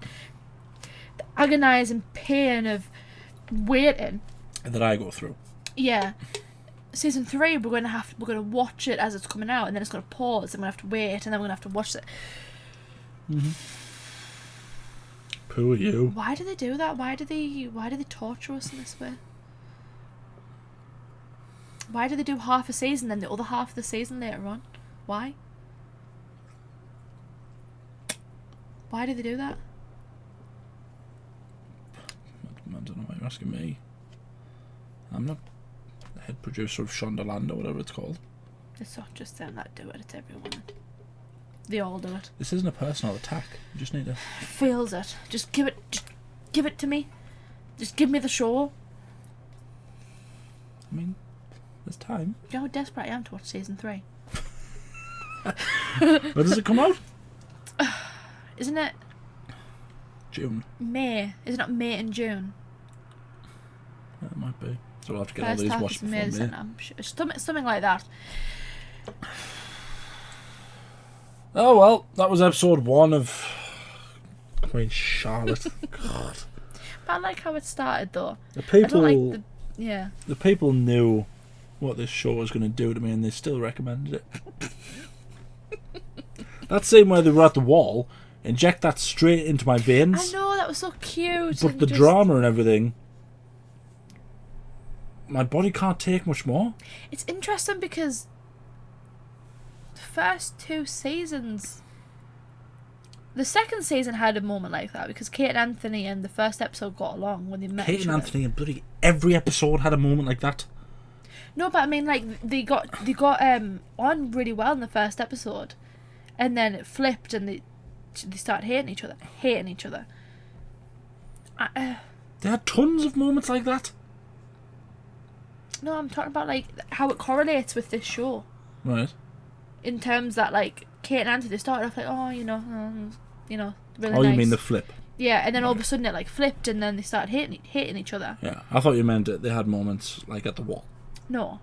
[SPEAKER 2] agonising pain of waiting.
[SPEAKER 1] That I go through.
[SPEAKER 2] Yeah. Season 3, we're gonna watch it as it's coming out, and then it's gonna pause, and we're gonna have to wait, and then we're gonna have to watch it.
[SPEAKER 1] Poor you.
[SPEAKER 2] Why do they do that? Why do they torture us in this way? Why do they do half a season, then the other half of the season later on? Why? Why do they do that?
[SPEAKER 1] I don't know why you're asking me. I'm not the head producer of Shondaland or whatever it's called.
[SPEAKER 2] It's not just them that do it, it's everyone. They all do it.
[SPEAKER 1] This isn't a personal attack. You just need to...
[SPEAKER 2] Feels it. Just give it to me. Just give me the show.
[SPEAKER 1] I mean, there's time.
[SPEAKER 2] You know how desperate I am to watch season 3?
[SPEAKER 1] When does it come out?
[SPEAKER 2] Isn't it
[SPEAKER 1] June.
[SPEAKER 2] May? Is it not May and June?
[SPEAKER 1] Yeah, it might be. So we'll have to get all
[SPEAKER 2] First
[SPEAKER 1] these
[SPEAKER 2] half
[SPEAKER 1] watched
[SPEAKER 2] is
[SPEAKER 1] before
[SPEAKER 2] May,
[SPEAKER 1] May.
[SPEAKER 2] isn't it? I'm sure. Something like that.
[SPEAKER 1] Oh well, that was episode 1 of Queen Charlotte. God.
[SPEAKER 2] But I like how it started though.
[SPEAKER 1] The people,
[SPEAKER 2] I don't like yeah.
[SPEAKER 1] the people knew what this show was going to do to me, and they still recommended it. That scene where they were at the wall, inject that straight into my veins.
[SPEAKER 2] I know, that was so cute.
[SPEAKER 1] But
[SPEAKER 2] and
[SPEAKER 1] the
[SPEAKER 2] just-
[SPEAKER 1] drama and everything, my body can't take much more.
[SPEAKER 2] It's interesting because the first 2 seasons, the second season had a moment like that because Kate and Anthony in the first episode got along when they met
[SPEAKER 1] Kate
[SPEAKER 2] each
[SPEAKER 1] and
[SPEAKER 2] other.
[SPEAKER 1] Anthony, and bloody every episode had a moment like that.
[SPEAKER 2] No, but I mean, like they got on really well in the first episode, and then it flipped and they started hating each other.
[SPEAKER 1] They had tons of moments like that.
[SPEAKER 2] No, I'm talking about like how it correlates with this show.
[SPEAKER 1] Right.
[SPEAKER 2] In terms that like Kate and Anthony, they started off like, oh, really
[SPEAKER 1] Oh,
[SPEAKER 2] nice.
[SPEAKER 1] you mean the flip?
[SPEAKER 2] Yeah, and then all of a sudden it like flipped, and then they started hating each other.
[SPEAKER 1] Yeah, I thought you meant it. They had moments like at the wall.
[SPEAKER 2] No.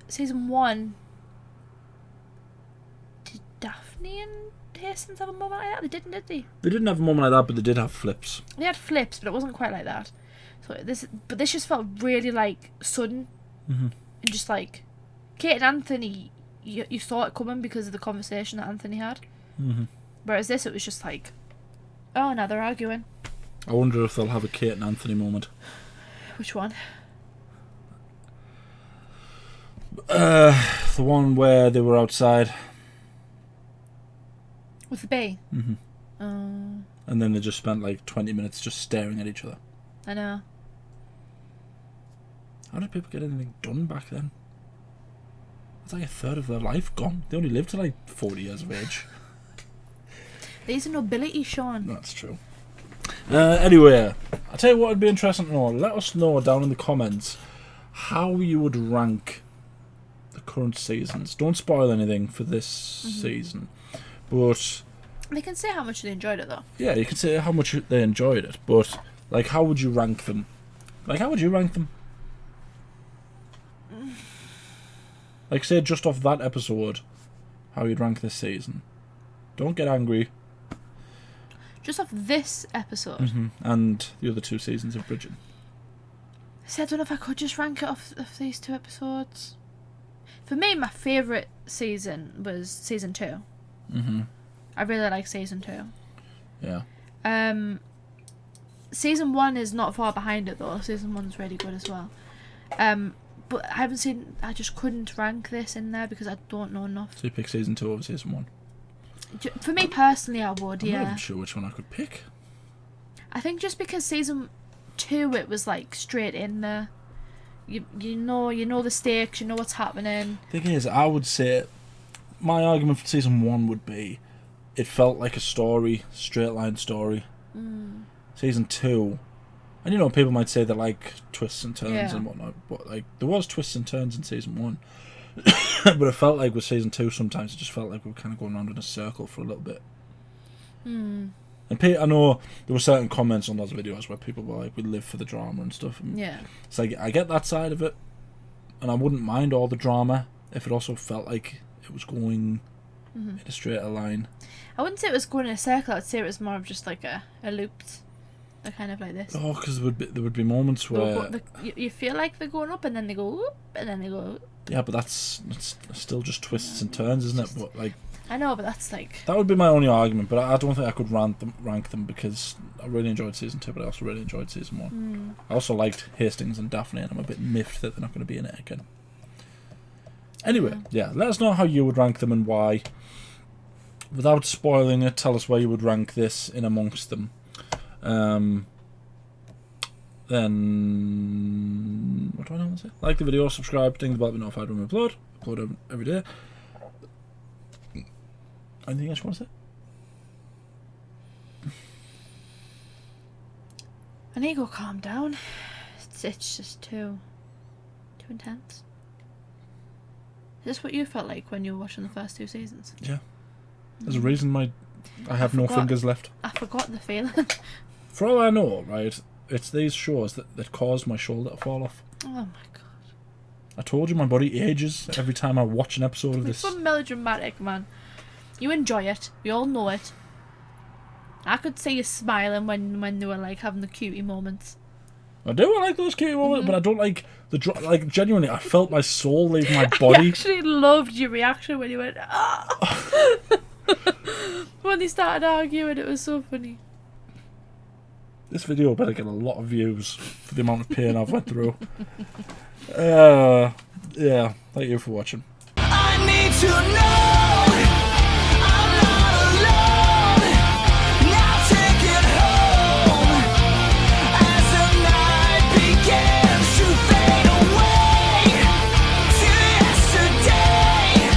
[SPEAKER 2] Season 1. Did Daphne and Hastings have a moment like that? They didn't, did they?
[SPEAKER 1] They didn't have a moment like that, but they did have flips.
[SPEAKER 2] They had flips, but it wasn't quite like that. So this just felt really like sudden, and just like Kate and Anthony, you saw it coming because of the conversation that Anthony had. Whereas this, it was just like, oh, now they're arguing.
[SPEAKER 1] I wonder if they'll have a Kate and Anthony moment.
[SPEAKER 2] Which one?
[SPEAKER 1] The one where they were outside.
[SPEAKER 2] With the bee?
[SPEAKER 1] And then they just spent like 20 minutes just staring at each other.
[SPEAKER 2] I know.
[SPEAKER 1] How did people get anything done back then? It's like a third of their life gone. They only lived to like 40 years of age.
[SPEAKER 2] These are nobility, Sean.
[SPEAKER 1] That's true. Anyway, I'll tell you what would be interesting to know. Let us know down in the comments how you would rank the current seasons. Don't spoil anything for this season. But
[SPEAKER 2] They can say how much they enjoyed it, though.
[SPEAKER 1] yeah, you can say how much they enjoyed it. But like, how would you rank them? Like, how would you rank them? Like, say just off that episode, how you'd rank this season. Don't get angry.
[SPEAKER 2] Just off this episode.
[SPEAKER 1] And the other 2 seasons of Bridgerton.
[SPEAKER 2] See, I don't know if I could just rank it off of these 2 episodes. For me, my favourite season was season 2. I really like season 2.
[SPEAKER 1] Yeah.
[SPEAKER 2] Season 1 is not far behind it, though. Season 1's really good as well. But I just couldn't rank this in there because I don't know enough.
[SPEAKER 1] So you pick season 2 over season 1?
[SPEAKER 2] For me personally, I would,
[SPEAKER 1] I'm
[SPEAKER 2] yeah.
[SPEAKER 1] not even sure which one I could pick.
[SPEAKER 2] I think just because season 2, it was like straight in there. You know the stakes, you know what's happening.
[SPEAKER 1] Thing is, I would say my argument for season 1 would be it felt like a story, straight line story. Season 2, and people might say they like twists and turns and whatnot, but like there was twists and turns in season 1. But it felt like with season 2, sometimes it just felt like we were kind of going around in a circle for a little bit. And I know there were certain comments on those videos where people were like, we live for the drama and stuff. And it's like, I get that side of it, and I wouldn't mind all the drama if it also felt like it was going in a straighter line.
[SPEAKER 2] I wouldn't say it was going in a circle. I'd say it was more of just like a looped. They're kind of like this.
[SPEAKER 1] Oh, because there would be moments where
[SPEAKER 2] you feel like they're going up and then they go whoop and then they go whoop.
[SPEAKER 1] Yeah, but it's still just twists and turns, isn't it? But like,
[SPEAKER 2] I know, but that's like,
[SPEAKER 1] that would be my only argument. But I don't think I could rank them because I really enjoyed season 2, but I also really enjoyed season 1. I also liked Hastings and Daphne, and I'm a bit miffed that they're not going to be in it again. Anyway, yeah, let us know how you would rank them and why. Without spoiling it, tell us where you would rank this in amongst them. Then what do I normally say? Like the video, subscribe, ding the bell to be notified when we upload every day. Anything else you want to say?
[SPEAKER 2] I need to go calm down. It's just too intense. Is this what you felt like when you were watching the first 2 seasons?
[SPEAKER 1] Yeah. There's a reason I have no fingers left.
[SPEAKER 2] I forgot the feeling.
[SPEAKER 1] For all I know, right, it's these shows that caused my shoulder to fall off.
[SPEAKER 2] Oh my god.
[SPEAKER 1] I told you my body ages every time I watch an episode of
[SPEAKER 2] It's
[SPEAKER 1] this.
[SPEAKER 2] so melodramatic, man. You enjoy it. We all know it. I could see you smiling when they were like having the cutie moments.
[SPEAKER 1] I do. I like those cutie moments, but I don't like like genuinely. I felt my soul leave my body.
[SPEAKER 2] I actually loved your reaction when you went, ah! When they started arguing, it was so funny.
[SPEAKER 1] This video better get a lot of views for the amount of pain I've went through. Yeah, thank you for watching.
[SPEAKER 18] I need to know.